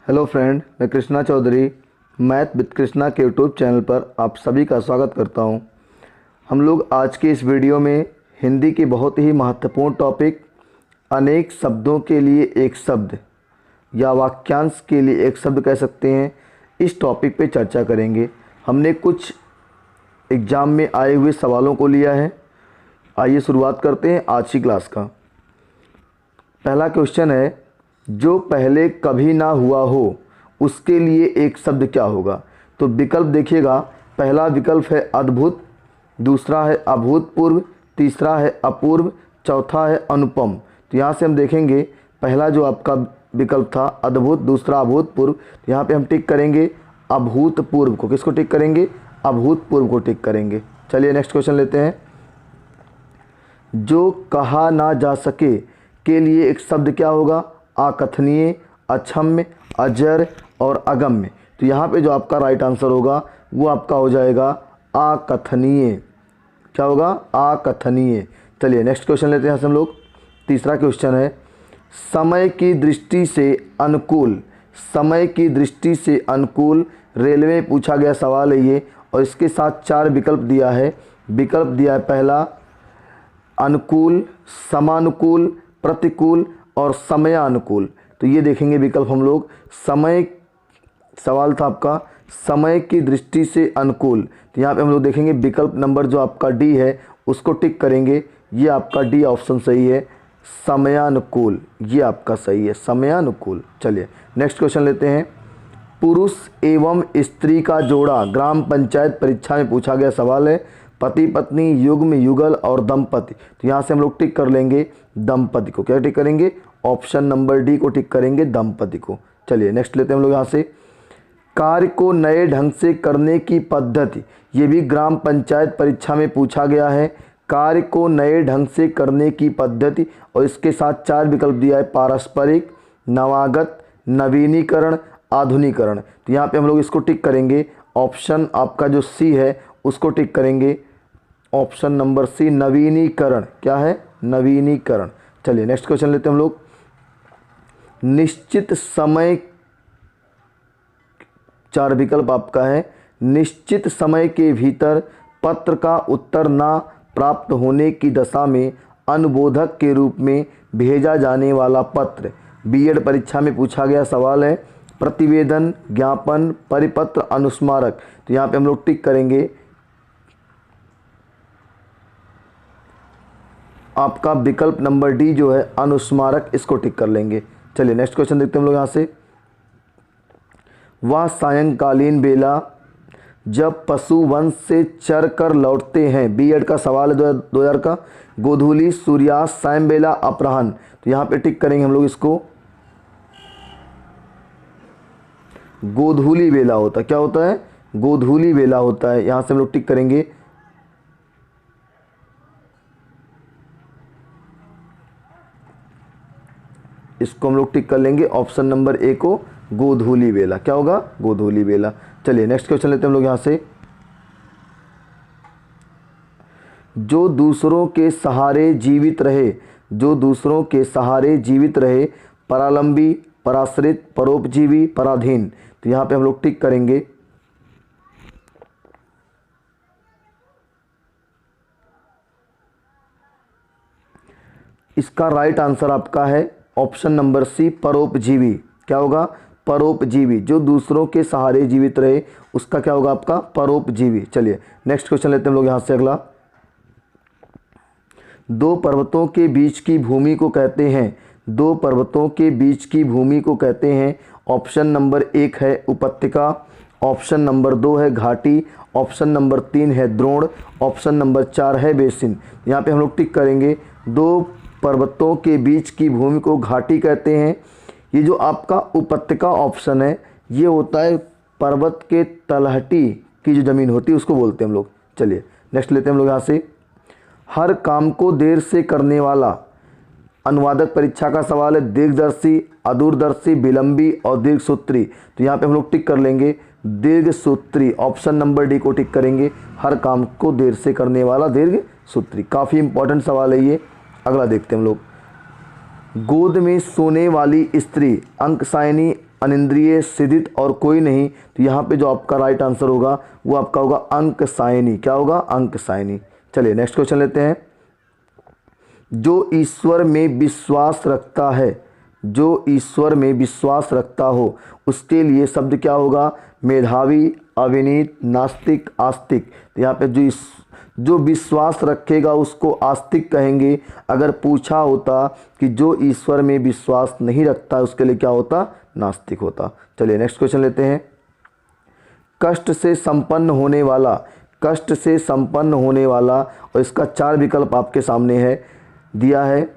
Hello friend, मैं Krishna Chaudhary math with Krishna के YouTube channel पर आप सभी का स्वागत करता हूं। हम लोग आज के इस वीडियो में हिंदी की बहुत ही महत्वपूर्ण टॉपिक अनेक शब्दों के लिए एक शब्द या वाक्यांश के लिए एक शब्द कह सकते हैं, इस टॉपिक पे चर्चा करेंगे। हमने कुछ एग्ज़ाम में आए हुए सवालों को लिया है। आइए शुरुआत करते हैं आज की क्लास का। पहला क्वेश्चन है, जो पहले कभी ना हुआ हो उसके लिए एक शब्द क्या होगा। तो विकल्प देखिएगा, पहला विकल्प है अद्भुत, दूसरा है अभूतपूर्व, तीसरा है अपूर्व, चौथा है अनुपम। तो यहाँ से हम देखेंगे पहला जो आपका विकल्प था अद्भुत, दूसरा अभूतपूर्व, तो यहाँ पे हम टिक करेंगे अभूतपूर्व को। किसको टिक करेंगे? अभूतपूर्व को टिक करेंगे। चलिए नेक्स्ट क्वेश्चन लेते हैं। जो कहा ना जा सके के लिए एक शब्द क्या होगा? अकथनीय, अक्षम्य, अजर और अगम्य। तो यहाँ पे जो आपका राइट आंसर होगा वो आपका हो जाएगा अकथनीय। क्या होगा? अकथनीय। चलिए नेक्स्ट क्वेश्चन लेते हैं हम लोग। तीसरा क्वेश्चन है, समय की दृष्टि से अनुकूल, समय की दृष्टि से अनुकूल रेलवे में पूछा गया सवाल है ये, और इसके साथ चार विकल्प दिया है। विकल्प दिया है पहला अनुकूल, समानुकूल, प्रतिकूल और समयानुकूल। तो ये देखेंगे विकल्प हम लोग। समय सवाल था आपका समय की दृष्टि से अनुकूल, तो यहाँ पे हम लोग देखेंगे विकल्प नंबर जो आपका डी है उसको टिक करेंगे। ये आपका डी ऑप्शन सही है, समयानुकूल। ये आपका सही है, समयानुकूल। चलिए नेक्स्ट क्वेश्चन लेते हैं। पुरुष एवं स्त्री का जोड़ा ग्राम पंचायत परीक्षा में पूछा गया सवाल है। पति पत्नी, युग्म, युगल और दंपति। तो यहाँ से हम लोग टिक कर लेंगे दंपति को। क्या टिक करेंगे? ऑप्शन नंबर डी को टिक करेंगे, दंपति को। चलिए नेक्स्ट लेते हैं हम लोग यहाँ से। कार्य को नए ढंग से करने की पद्धति, ये भी ग्राम पंचायत परीक्षा में पूछा गया है। कार्य को नए ढंग से करने की पद्धति, और इसके साथ चार विकल्प दिया है, पारस्परिक, नवागत, नवीनीकरण, आधुनिकरण। तो यहाँ पे हम लोग इसको टिक करेंगे। ऑप्शन आपका जो सी है उसको टिक करेंगे, ऑप्शन नंबर सी, नवीनीकरण। क्या है? नवीनीकरण। चलिए नेक्स्ट क्वेश्चन लेते हैं हम लोग। निश्चित समय, चार विकल्प आपका है। निश्चित समय के भीतर पत्र का उत्तर ना प्राप्त होने की दशा में अनुबोधक के रूप में भेजा जाने वाला पत्र, बीएड परीक्षा में पूछा गया सवाल है। प्रतिवेदन, ज्ञापन, परिपत्र, अनुस्मारक। तो यहाँ पे हम लोग टिक करेंगे आपका विकल्प नंबर डी जो है अनुस्मारक, इसको टिक कर लेंगे। चलिए नेक्स्ट क्वेश्चन देखते हैं हम लोग यहाँ से। वह सायंकालीन बेला जब पशु वन से चर कर लौटते हैं, बीएड का सवाल है 2000 का। गोधूली, सूर्यास्त, सायं बेला, अपराह्न। तो यहाँ पे टिक करेंगे हम लोग इसको, गोधूली बेला होता है। क्या होता है? गोधूली बेला होता है। यहाँ से हम लोग टिक करेंगे इसको, हम लोग टिक कर लेंगे ऑप्शन नंबर ए को, गोधूली बेला। क्या होगा? गोधूली बेला। चलिए नेक्स्ट क्वेश्चन लेते हैं हम लोग यहाँ से। जो दूसरों के सहारे जीवित रहे, जो दूसरों के सहारे जीवित रहे, परालंबी, पराश्रित, परोपजीवी, पराधीन। तो यहाँ पे हम लोग टिक करेंगे इसका राइट आंसर आपका है ऑप्शन नंबर सी, परोपजीवी। क्या होगा? परोपजीवी। जो दूसरों के सहारे जीवित रहे उसका क्या होगा? आपका परोपजीवी। चलिए नेक्स्ट क्वेश्चन लेते हैं हम लोग यहाँ से अगला। दो पर्वतों के बीच की भूमि को कहते हैं, दो पर्वतों के बीच की भूमि को कहते हैं। ऑप्शन नंबर एक है उपत्यका, ऑप्शन नंबर दो है घाटी, ऑप्शन नंबर तीन है द्रोण, ऑप्शन नंबर चार है बेसिन। यहाँ पे हम लोग टिक करेंगे दो पर्वतों के बीच की भूमि को घाटी कहते हैं। ये जो आपका उपत्यका ऑप्शन है ये होता है पर्वत के तलहटी की जो ज़मीन होती है उसको बोलते हैं हम लोग। चलिए नेक्स्ट लेते हैं हम लोग यहाँ से। हर काम को देर से करने वाला, अनुवादक परीक्षा का सवाल है। दीर्घदर्शी, अदूरदर्शी, विलंबी और दीर्घसूत्री। तो यहाँ पे हम लोग टिक कर लेंगे दीर्घसूत्री। ऑप्शन नंबर डी को टिक करेंगे, हर काम को देर से करने वाला दीर्घसूत्री। काफ़ी इंपॉर्टेंट सवाल है ये। अगला देखते हैं हम लोग। गोद में सोने वाली स्त्री, अंकसायनी अनिंद्रिय, सिदित और कोई नहीं। तो यहाँ पे जो आपका राइट आंसर होगा वो आपका होगा अंक सायनी। क्या होगा? अंक सायनी। चलिए नेक्स्ट क्वेश्चन लेते हैं। जो ईश्वर में विश्वास रखता है, जो ईश्वर में विश्वास रखता हो, उसके लिए शब्द क्या होगा? मेधावी, अविनीत, नास्तिक, आस्तिक। तो यहाँ पे जो विश्वास रखेगा उसको आस्तिक कहेंगे। अगर पूछा होता कि जो ईश्वर में विश्वास नहीं रखता उसके लिए क्या होता? नास्तिक होता। चलिए नेक्स्ट क्वेश्चन लेते हैं। कष्ट से संपन्न होने वाला, कष्ट से संपन्न होने वाला, और इसका 4 विकल्प आपके सामने है, दिया है।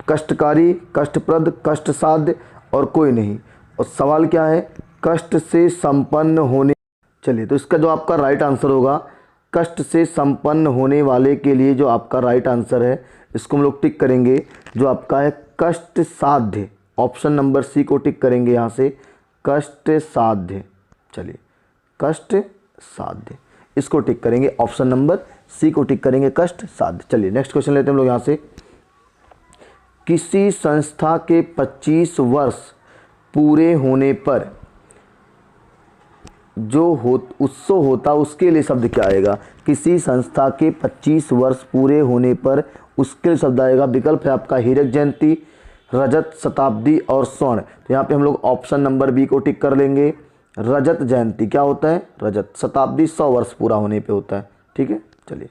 कष्टकारी, कष्टप्रद, कष्टसाध्य और कोई नहीं। और सवाल क्या है? कष्ट से संपन्न होने। चलिए तो इसका जो आपका राइट आंसर होगा, कष्ट से संपन्न होने वाले के लिए जो आपका राइट आंसर है, इसको हम लोग टिक करेंगे। जो आपका है कष्ट साध्य, ऑप्शन नंबर सी को टिक करेंगे यहाँ से, कष्ट साध्य। चलिए कष्ट साध्य, इसको टिक करेंगे, ऑप्शन नंबर सी को टिक करेंगे, कष्ट साध्य। चलिए नेक्स्ट क्वेश्चन लेते हैं हम लोग यहाँ से। किसी संस्था के 25 वर्ष पूरे होने पर जो उत्सव होता उसके लिए शब्द क्या आएगा? किसी संस्था के 25 वर्ष पूरे होने पर उसके लिए शब्द आएगा, विकल्प है आपका हीरक जयंती, रजत, शताब्दी और स्वर्ण। तो यहाँ पे हम लोग ऑप्शन नंबर बी को टिक कर लेंगे। रजत जयंती क्या होता है? रजत। शताब्दी 100 वर्ष पूरा होने पे होता है। ठीक है, चलिए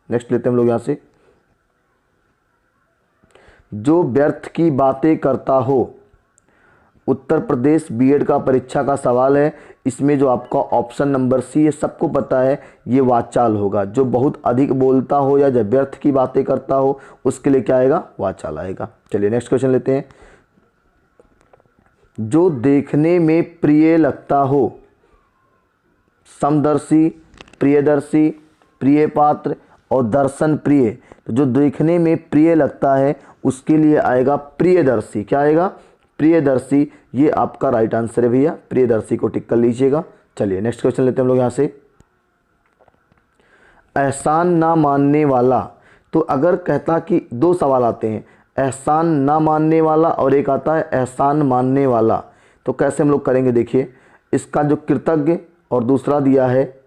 नेक्स्ट लेते हैं हम लोग यहाँ से। जो व्यर्थ की बातें करता हो, उत्तर प्रदेश बीएड का परीक्षा का सवाल है। इसमें जो आपका ऑप्शन नंबर सी है, सबको पता है ये वाचाल होगा। जो बहुत अधिक बोलता हो या जब व्यर्थ की बातें करता हो उसके लिए क्या आएगा? वाचाल आएगा। चलिए नेक्स्ट क्वेश्चन लेते हैं। जो देखने में प्रिय लगता हो, समदर्शी, प्रियदर्शी, प्रिय पात्र और दर्शन प्रिय। तो जो देखने में प्रिय लगता है उसके लिए आएगा प्रियदर्शी। क्या आएगा? प्रियदर्शी। ये आपका राइट आंसर है भैया, प्रियदर्शी को टिक कर लीजिएगा। चलिए नेक्स्ट क्वेश्चन लेते हैं हम लोग यहाँ से। एहसान ना मानने वाला, तो अगर कहता कि 2 सवाल आते हैं, एहसान ना मानने वाला और एक आता है एहसान मानने वाला, तो कैसे हम लोग करेंगे? देखिए इसका जो कृतज्ञ और दूसरा दिया है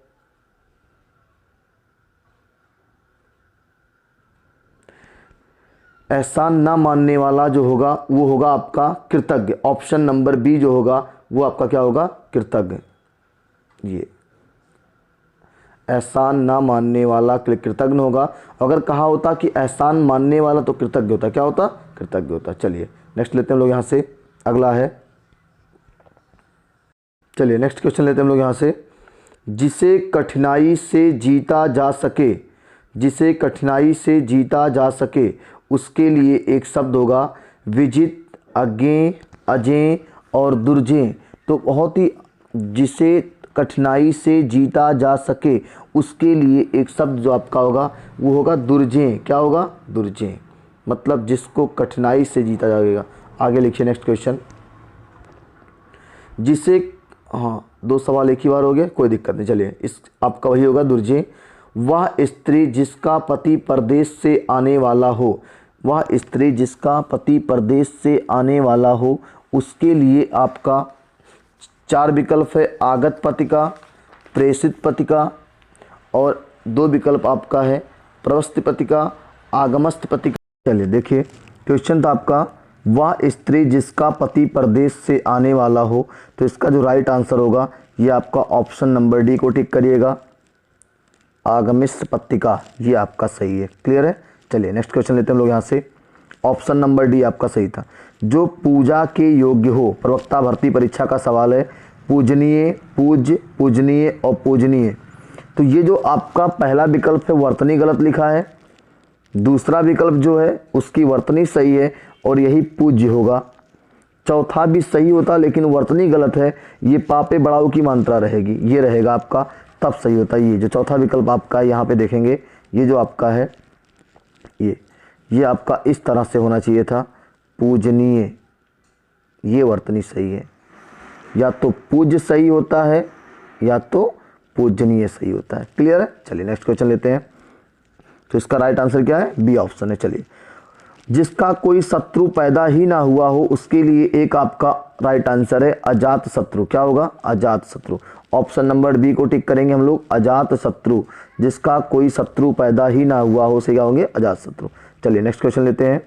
एहसान ना मानने वाला, जो होगा वो होगा आपका कृतज्ञ। ऑप्शन नंबर बी जो होगा वो आपका क्या होगा? कृतज्ञ। ये एहसान ना मानने वाला कृतज्ञ होगा। अगर कहा होता कि एहसान मानने वाला तो कृतज्ञ होता, क्या होता? कृतज्ञ होता। चलिए नेक्स्ट लेते हैं हम लोग यहाँ से, अगला है। चलिए नेक्स्ट क्वेश्चन लेते हैं हम लोग यहाँ से। जिसे कठिनाई से जीता जा सके, जिसे कठिनाई से जीता जा सके उसके लिए एक शब्द होगा विजित, अज्ञेय, अजेय और दुर्जेय। तो बहुत ही, जिसे कठिनाई से जीता जा सके उसके लिए एक शब्द जो आपका होगा वो होगा दुर्जेय। क्या होगा? दुर्जेय, मतलब जिसको कठिनाई से जीता जाएगा। आगे लिखिए नेक्स्ट क्वेश्चन। जिसे, हाँ 2 सवाल एक ही बार हो गया, कोई दिक्कत नहीं। चलिए इस आपका वही होगा दुर्जेय। वह स्त्री जिसका पति परदेश से आने वाला हो, वह स्त्री जिसका पति परदेश से आने वाला हो उसके लिए आपका 4 विकल्प है, आगत पतिका, प्रेषित पतिका और 2 विकल्प आपका है, प्रवस्ति पतिका, आगमस्थ पतिका। चलिए देखिए क्वेश्चन था आपका वह स्त्री जिसका पति परदेश से आने वाला हो, तो इसका जो राइट आंसर होगा ये आपका ऑप्शन नंबर डी को टिक करिएगा, आगमिष्ठ पत्रिका। ये आपका सही है। क्लियर है? चलिए नेक्स्ट क्वेश्चन लेते हैं हम लोग यहाँ से। ऑप्शन नंबर डी आपका सही था। जो पूजा के योग्य हो, प्रवक्ता भर्ती परीक्षा का सवाल है। पूजनीय, पूज्य, पूजनीय और पूजनीय। तो ये जो आपका पहला विकल्प है वर्तनी गलत लिखा है, दूसरा विकल्प जो है उसकी वर्तनी सही है और यही पूज्य होगा। चौथा भी सही होता लेकिन वर्तनी गलत है, ये पापे बढ़ाओ की मात्रा रहेगी, ये रहेगा आपका, तब सही होता है। ये जो चौथा विकल्प आपका यहाँ पे देखेंगे, ये जो आपका है ये आपका इस तरह से होना चाहिए था, पूजनीय, ये वर्तनी सही है। या तो पूज्य सही होता है या तो पूजनीय सही होता है। क्लियर है? चलिए नेक्स्ट क्वेश्चन लेते हैं। तो इसका राइट आंसर क्या है? बी ऑप्शन है। चलिए जिसका कोई शत्रु पैदा ही ना हुआ हो उसके लिए एक आपका राइट आंसर है अजात शत्रु। क्या होगा? अजात शत्रु। ऑप्शन नंबर बी को टिक करेंगे हम लोग, अजात शत्रु। जिसका कोई शत्रु पैदा ही ना हुआ हो उसे क्या होंगे? अजात शत्रु। चलिए नेक्स्ट क्वेश्चन लेते हैं।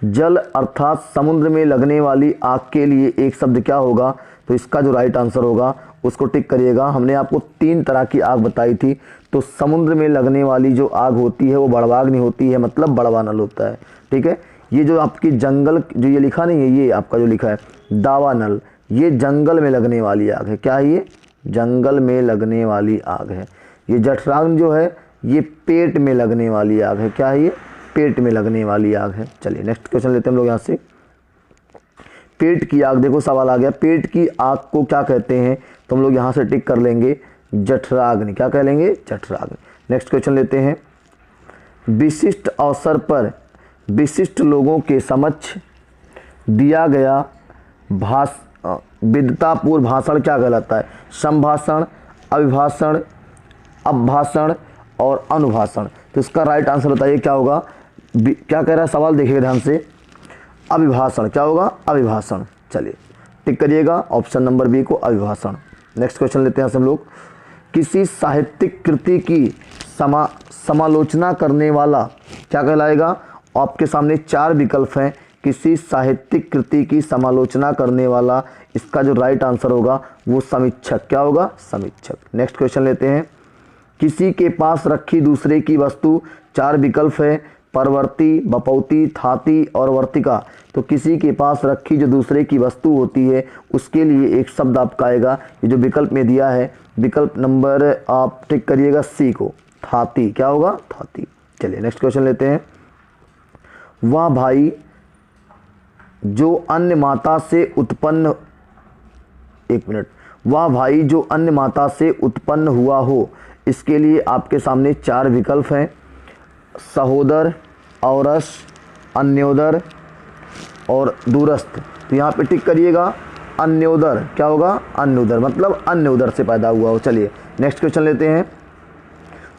जल अर्थात समुद्र में लगने वाली आग के लिए एक शब्द क्या होगा? तो इसका जो राइट आंसर होगा उसको टिक करिएगा। हमने आपको 3 तरह की आग बताई थी, तो समुद्र में लगने वाली जो आग होती है वो बड़वाग्नि होती है, मतलब बड़वानल होता है। ठीक है, ये जो आपकी जंगल जो ये लिखा नहीं है, ये आपका जो लिखा है दावानल, ये जंगल में लगने वाली आग है। क्या है ये? जंगल में लगने वाली आग है। ये जठराग्नि जो है ये पेट में लगने वाली आग है। क्या है ये? पेट में लगने वाली आग है। चलिए नेक्स्ट क्वेश्चन लेते हैं हम लोग यहाँ से। पेट की आग, देखो सवाल आ गया, पेट की आग को क्या कहते हैं? तो हम लोग यहाँ से टिक कर लेंगे जठराग्नि। क्या कह लेंगे? जठराग्नि। नेक्स्ट क्वेश्चन लेते हैं। विशिष्ट अवसर पर विशिष्ट लोगों के समक्ष दिया गया विद्वतापूर्ण भाषण क्या कहलाता है? संभाषण, अभिभाषण, अपभाषण और अनुभाषण। तो इसका राइट आंसर बताइए क्या होगा? क्या कह रहा है सवाल, देखिएगा ध्यान से। अभिभाषण। क्या होगा? अभिभाषण। चलिए टिक करिएगा ऑप्शन नंबर बी को, अभिभाषण। नेक्स्ट क्वेश्चन लेते हैं हम लोग। किसी साहित्यिक कृति की समालोचना करने वाला क्या कहलाएगा? आपके सामने 4 विकल्प हैं। किसी साहित्यिक कृति की समालोचना करने वाला, इसका जो राइट आंसर होगा वो समीक्षक। क्या होगा? समीक्षक। नेक्स्ट क्वेश्चन लेते हैं। किसी के पास रखी दूसरे की वस्तु, 4 विकल्प है, परवर्ती, बपौती, थाती और वर्तिका। तो किसी के पास रखी जो दूसरे की वस्तु होती है उसके लिए एक शब्द आपका आएगा, ये जो विकल्प में दिया है, विकल्प नंबर आप टिक करिएगा सी को, थाती। क्या होगा? थाती। चलिए नेक्स्ट क्वेश्चन लेते हैं। वह भाई जो अन्य माता से उत्पन्न, एक मिनट, वह भाई जो अन्य माता से उत्पन्न हुआ हो, इसके लिए आपके सामने 4 विकल्प हैं, सहोदर, औरस, अन्योदर और दूरस्थ। तो यहाँ पे टिक करिएगा अन्योदर। क्या होगा? अन्योदर, मतलब अन्य उदर से पैदा हुआ हो। चलिए नेक्स्ट क्वेश्चन लेते हैं।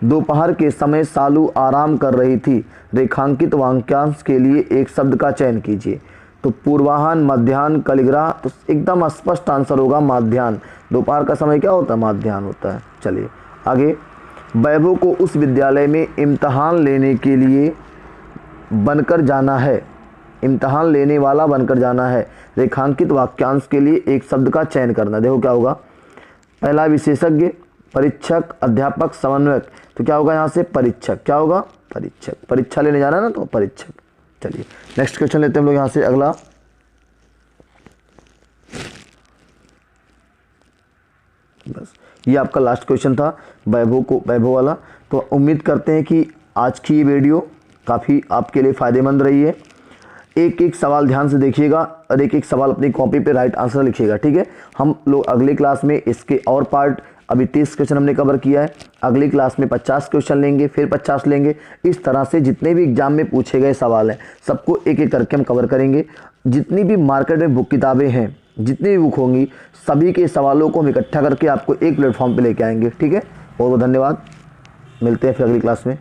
दोपहर के समय सालू आराम कर रही थी, रेखांकित वाक्यांश के लिए एक शब्द का चयन कीजिए। तो पूर्वाह्न, मध्याह्न, कलिग्राह। तो एकदम स्पष्ट आंसर होगा माध्याह्न। दोपहर का समय क्या होता है? माध्याह्न होता है। चलिए आगे। वैभव को उस विद्यालय में इम्तहान लेने के लिए बनकर जाना है, इम्तहान लेने वाला बनकर जाना है। रेखांकित वाक्यांश के लिए एक शब्द का चयन करना। देखो क्या होगा? पहला विशेषज्ञ, परीक्षक, अध्यापक, समन्वयक। तो क्या होगा यहाँ से? परीक्षक। क्या होगा? परीक्षक। परीक्षा लेने जाना है ना, तो परीक्षक। चलिए नेक्स्ट क्वेश्चन लेते हैं हम लोग यहाँ से अगला। बस ये आपका लास्ट क्वेश्चन था वैभव वाला। तो उम्मीद करते हैं कि आज की ये वीडियो काफ़ी आपके लिए फ़ायदेमंद रही है। एक एक सवाल ध्यान से देखिएगा और एक एक सवाल अपनी कॉपी पे राइट आंसर लिखिएगा। ठीक है, हम लोग अगली क्लास में इसके और पार्ट, अभी 30 क्वेश्चन हमने कवर किया है, अगली क्लास में 50 क्वेश्चन लेंगे, फिर 50 लेंगे। इस तरह से जितने भी एग्जाम में पूछे गए सवाल हैं सबको एक एक करके हम कवर करेंगे। जितनी भी मार्केट में बुक किताबें हैं, जितनी भी बुक होंगी, सभी के सवालों को हम इकट्ठा करके आपको एक प्लेटफॉर्म पे लेके आएंगे। ठीक है, बहुत बहुत धन्यवाद। मिलते हैं फिर अगली क्लास में।